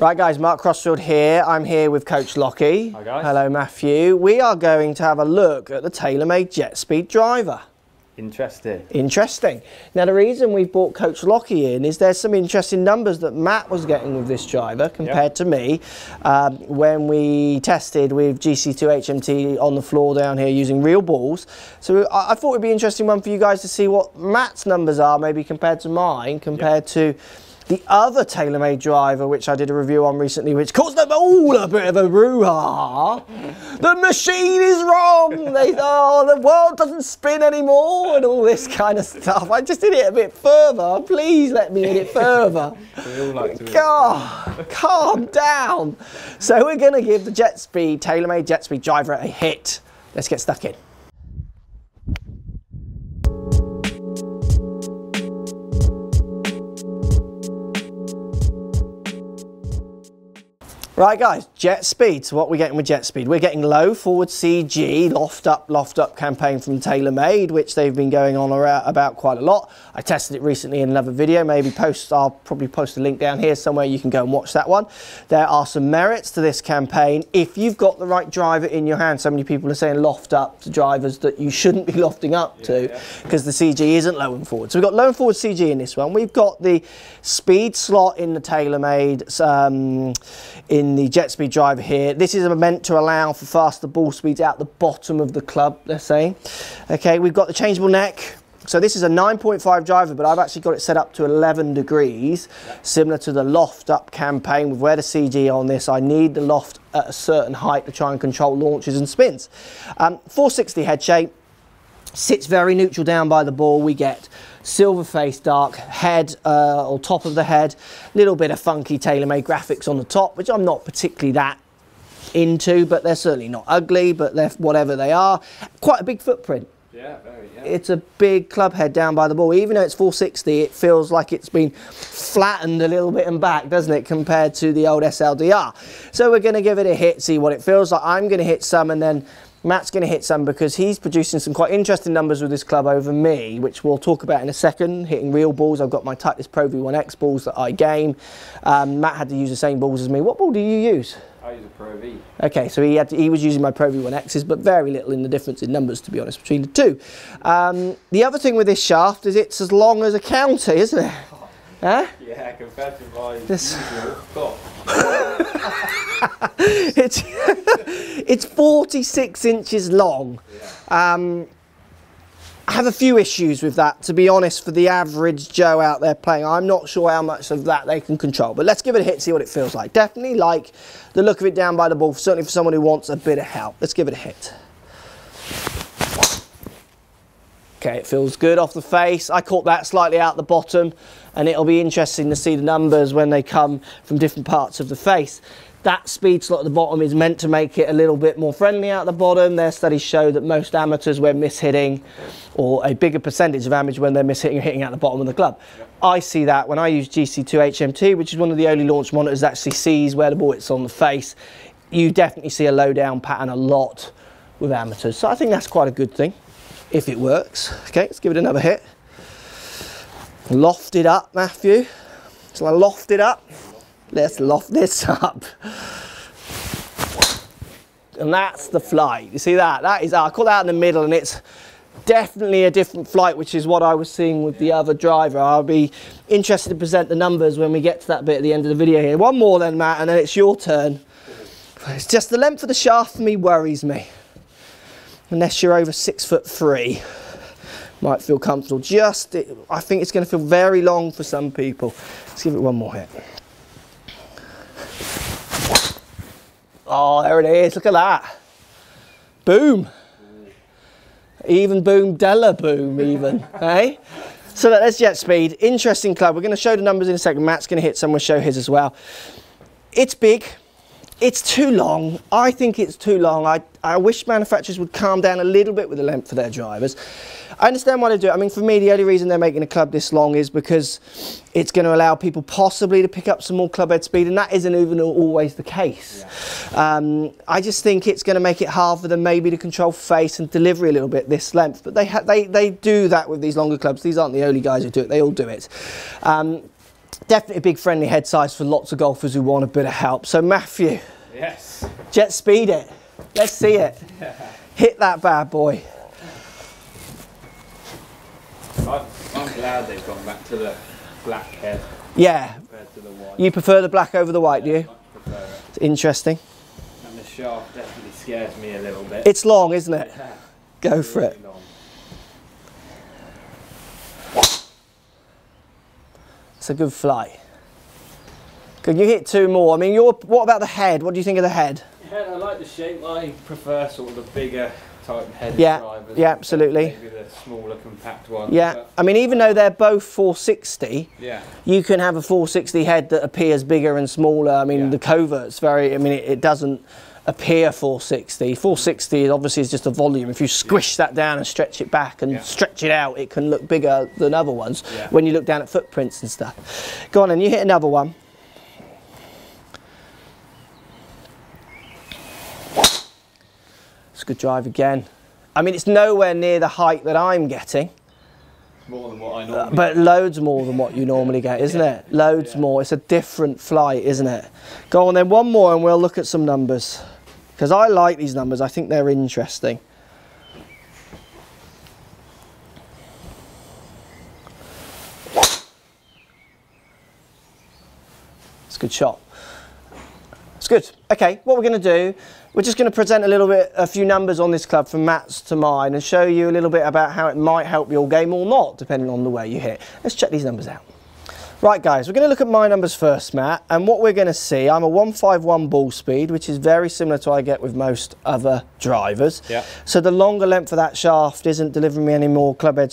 Right guys, Mark Crossfield here. I'm here with Coach Lockey. Hi guys. Hello Matthew. We are going to have a look at the TaylorMade JetSpeed Driver. Interesting. Interesting. Now the reason we brought Coach Lockey in is there's some interesting numbers that Matt was getting with this driver compared to me when we tested with GC2 HMT on the floor down here using real balls. So I thought it would be an interesting one for you guys to see what Matt's numbers are maybe compared to mine, compared to the other TaylorMade driver, which I did a review on recently, which caused them all a bit of a brouhaha. The machine is wrong. They thought, oh, the world doesn't spin anymore and all this kind of stuff. I just did it a bit further. Please let me hit it further. We all like to God, calm down. So we're going to give the TaylorMade JetSpeed Driver a hit. Let's get stuck in. Right guys, JetSpeed. So what we're getting with JetSpeed, we're getting low forward CG, LOFTUP campaign from TaylorMade, which they've been going on about quite a lot. I tested it recently in another video, I'll probably post a link down here somewhere, you can go and watch that one. There are some merits to this campaign if you've got the right driver in your hand. So many people are saying loft up to drivers that you shouldn't be lofting up to because the CG isn't low and forward. So we've got low and forward CG in this one. We've got the speed slot in the TaylorMade, in the JetSpeed driver here. This is meant to allow for faster ball speeds out the bottom of the club, they're saying. Okay, we've got the changeable neck. So this is a 9.5 driver, but I've actually got it set up to 11 degrees, similar to the loft up campaign with where the CG on this. I need the loft at a certain height to try and control launches and spins. 460 head shape. Sits very neutral down by the ball. We get silver face, dark head or top of the head, little bit of funky TaylorMade graphics on the top, which I'm not particularly that into, but they're certainly not ugly, but they're whatever they are. Quite a big footprint. Yeah, very, yeah. It's a big club head down by the ball. Even though it's 460, it feels like it's been flattened a little bit and back, doesn't it, compared to the old SLDR. So we're going to give it a hit, see what it feels like. I'm going to hit some, and then Matt's going to hit some because he's producing some quite interesting numbers with this club over me, which we'll talk about in a second. Hitting real balls. I've got my Titleist Pro V1X balls that I game. Matt had to use the same balls as me. What ball do you use? I use a Pro V. Okay, so he was using my Pro V1Xs, but very little in the difference in numbers, to be honest, between the two. The other thing with this shaft is it's as long as a county, isn't it? Huh? Yeah, compared to my usual. It's 46 inches long. I have a few issues with that, to be honest, for the average Joe out there playing. I'm not sure how much of that they can control, but let's give it a hit, see what it feels like. Definitely like the look of it down by the ball, certainly for someone who wants a bit of help. Let's give it a hit. Okay, it feels good off the face. I caught that slightly out the bottom, and it'll be interesting to see the numbers when they come from different parts of the face. That speed slot at the bottom is meant to make it a little bit more friendly out the bottom. Their studies show that most amateurs, when mishitting, or a bigger percentage of amateurs when they're mishitting, are hitting out the bottom of the club. I see that when I use GC2 HMT, which is one of the early launch monitors that actually sees where the ball hits on the face. You definitely see a low down pattern a lot with amateurs. So I think that's quite a good thing, if it works. Okay, let's give it another hit. Loft it up, Matthew. So I loft it up. Let's loft this up. And that's the flight. You see that? That is, I call that in the middle, and it's definitely a different flight, which is what I was seeing with the other driver. I'll be interested to present the numbers when we get to that bit at the end of the video here. One more then, Matt, and then it's your turn. It's just the length of the shaft for me worries me. Unless you're over 6'3", might feel comfortable. I think it's going to feel very long for some people. Let's give it one more hit. Oh, there it is. Look at that. Boom. Even boom, Della boom, even. Hey? So that's JetSpeed. Interesting club. We're going to show the numbers in a second. Matt's going to hit some. We'll show his as well. It's big. It's too long. I think it's too long. I wish manufacturers would calm down a little bit with the length of their drivers. I understand why they do it. I mean, for me, the only reason they're making a club this long is because it's going to allow people possibly to pick up some more club head speed, and that isn't even always the case. Yeah. I just think it's going to make it hard for them maybe to control face and delivery a little bit this length. But they do that with these longer clubs. These aren't the only guys who do it. They all do it. Definitely a big friendly head size for lots of golfers who want a bit of help. So Matthew, Yes. JetSpeed it. Let's see it. Hit that bad boy. I'm glad they've gone back to the black head Yeah. compared to the white. You prefer the black over the white, do you? I prefer it. It's interesting. And the shaft definitely scares me a little bit. It's long, isn't it? Yeah. Go for it. Really long. It's a good flight. Could you hit 2 more? I mean, what about the head? What do you think of the head? Yeah, I like the shape. I prefer sort of the bigger type headed Yeah, drivers. yeah, absolutely. Maybe the smaller, compact one. Yeah, But I mean, even though they're both 460, yeah. you can have a 460 head that appears bigger and smaller. I mean, Yeah. the covert's very, I mean, it doesn't appear 460. 460 obviously is just a volume. If you squish that down and stretch it back and stretch it out, it can look bigger than other ones when you look down at footprints and stuff. Go on, and you hit another one. It's a good drive again. I mean, it's nowhere near the height that I'm getting. More than what I normally But loads more than what you normally get, isn't it? Loads more. It's a different flight, isn't it? Go on then, one more and we'll look at some numbers. Because I like these numbers. I think they're interesting. It's a good shot. It's good. Okay, what we're going to do, we're just going to present a few numbers on this club from Matt's to mine and show you a little bit about how it might help your game or not, depending on the way you hit. Let's check these numbers out. Right guys, we're going to look at my numbers first, Matt, and what we're going to see, I'm a 151 ball speed, which is very similar to what I get with most other drivers. Yeah. So the longer length of that shaft isn't delivering me any more clubhead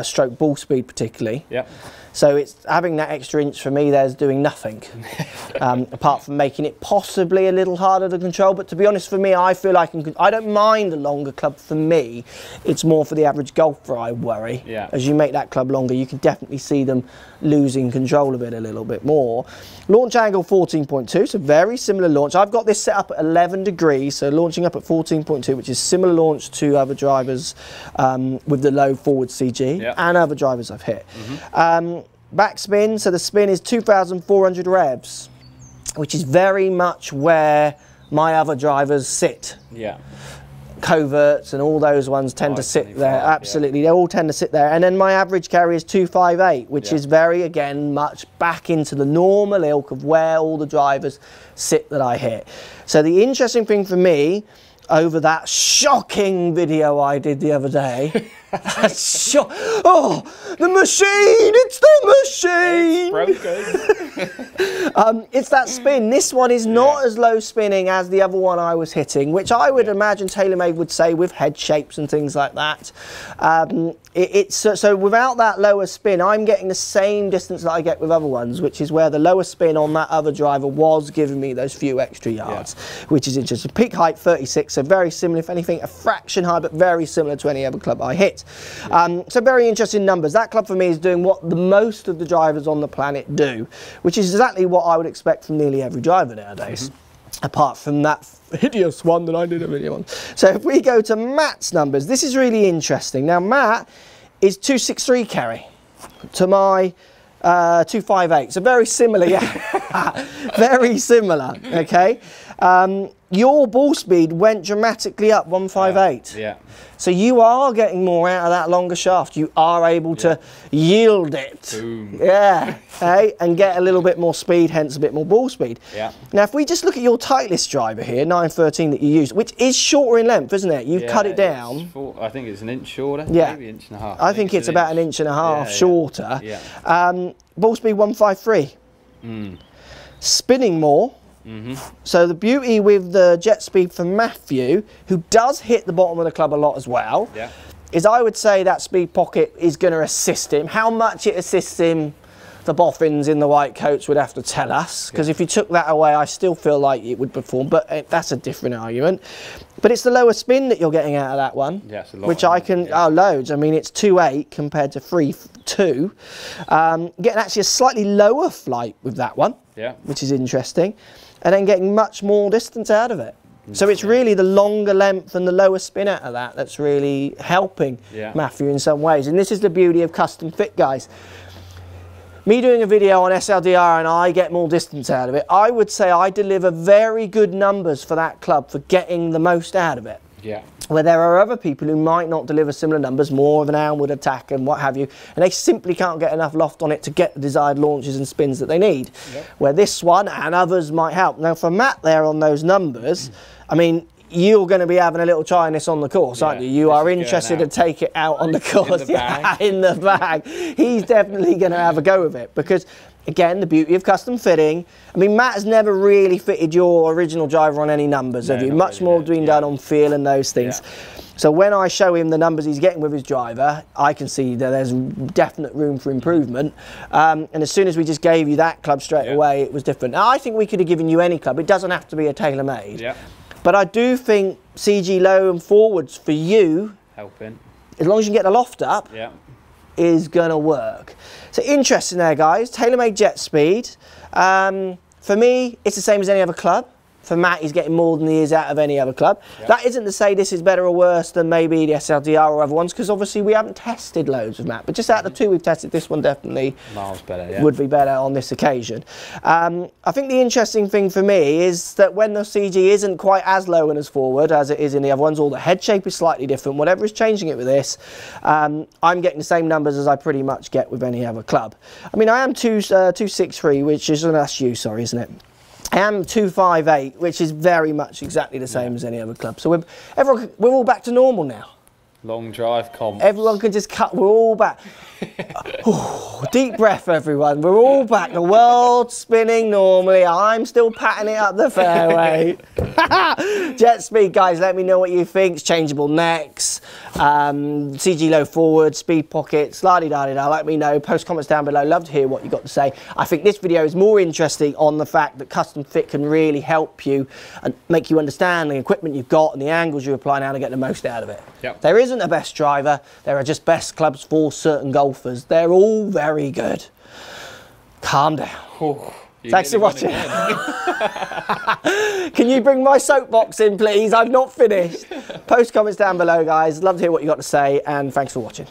stroke ball speed particularly. Yeah. So it's having that extra inch for me there's doing nothing, apart from making it possibly a little harder to control. But to be honest, for me, I feel I don't mind a longer club for me. It's more for the average golfer I worry. Yeah. As you make that club longer, you can definitely see them losing control of it a little bit more. Launch angle 14.2, so very similar launch. I've got this set up at 11 degrees, so launching up at 14.2, which is similar launch to other drivers with the low forward CG and other drivers I've hit. Backspin, so the spin is 2,400 revs, which is very much where my other drivers sit. Yeah. Coverts and all those ones tend to sit there. Absolutely, they all tend to sit there. And then my average carry is 258, which is very, again, much back into the normal ilk of where all the drivers sit that I hit. So the interesting thing for me, over that shocking video I did the other day, oh, the machine, it's the machine! It's broken. It's that spin. This one is not as low spinning as the other one I was hitting, which I would imagine TaylorMade would say with head shapes and things like that. So without that lower spin, I'm getting the same distance that I get with other ones, which is where the lower spin on that other driver was giving me those few extra yards, which is interesting. Peak height 36, so very similar, if anything, a fraction high, but very similar to any other club I hit. So very interesting numbers. That club for me is doing what the most of the drivers on the planet do, which is exactly what I would expect from nearly every driver nowadays. Apart from that hideous one that I did a video on. So if we go to Matt's numbers, this is really interesting. Now Matt is 263 carry to my 258, so very similar, very similar, okay? Your ball speed went dramatically up, 158. Yeah. So you are getting more out of that longer shaft. You are able to yield it. Boom. Yeah, okay, and get a little bit more speed, hence a bit more ball speed. Yeah. Now, if we just look at your Titleist driver here, 913 that you use, which is shorter in length, isn't it? You've cut it down. I think it's an inch shorter. Yeah. Maybe an inch and a half. I think it's about an inch and a half shorter. Yeah. Ball speed 153. Spinning more. So the beauty with the JetSpeed for Matthew, who does hit the bottom of the club a lot as well, is I would say that speed pocket is going to assist him. How much it assists him, the boffins in the white coats would have to tell us, because if you took that away, I still feel like it would perform, but that's a different argument. But it's the lower spin that you're getting out of that one, which I can, loads. I mean, it's 2.8 compared to 3.2. Getting actually a slightly lower flight with that one, which is interesting, and then getting much more distance out of it. So it's really the longer length and the lower spin out of that that's really helping Matthew in some ways. And this is the beauty of custom fit, guys. me doing a video on SLDR and I get more distance out of it, I would say I deliver very good numbers for that club for getting the most out of it. Yeah. Where there are other people who might not deliver similar numbers, more of an downward attack and what have you, and they simply can't get enough loft on it to get the desired launches and spins that they need. Yep. Where this one and others might help. Now for Matt there on those numbers, I mean, you're going to be having a little try on this on the course, aren't you? You are interested to take it out on the course. In the bag. He's definitely going to have a go with it because, again, the beauty of custom fitting. I mean, Matt has never really fitted your original driver on any numbers, have you? Much more been done on feel and those things. Yeah. So when I show him the numbers he's getting with his driver, I can see that there's definite room for improvement. And as soon as we just gave you that club straight away, it was different. Now, I think we could have given you any club. It doesn't have to be a TaylorMade. Yeah. But I do think CG low and forwards for you, helping, as long as you can get the loft up, is going to work. So interesting there, guys. TaylorMade JetSpeed. For me, it's the same as any other club. For Matt, he's getting more than he is out of any other club. Yep. That isn't to say this is better or worse than maybe the SLDR or other ones, because obviously we haven't tested loads with Matt. But just out of the two we've tested, this one definitely miles better, would be better on this occasion. I think the interesting thing for me is that when the CG isn't quite as low and as forward as it is in the other ones, or the head shape is slightly different, whatever is changing it with this, I'm getting the same numbers as I pretty much get with any other club. I mean, I am 263, which is, that's you, sorry, isn't it? I am 258, which is very much exactly the same as any other club. So we're all back to normal now. Long drive comp. Everyone can just cut, we're all back. Deep breath, everyone. We're all back. The world's spinning normally. I'm still patting it up the fairway. JetSpeed, guys, let me know what you think. It's changeable necks, CG low forward, speed pockets, la-di-da-di-da. Let me know. Post comments down below. Love to hear what you've got to say. I think this video is more interesting on the fact that custom fit can really help you and make you understand the equipment you've got and the angles you apply now to get the most out of it. Yep. There isn't a best driver. There are just best clubs for certain golfers. They're all very good. Calm down. Thanks for watching. Can you bring my soapbox in, please? I've not finished. Post comments down below, guys. Love to hear what you got to say, and thanks for watching.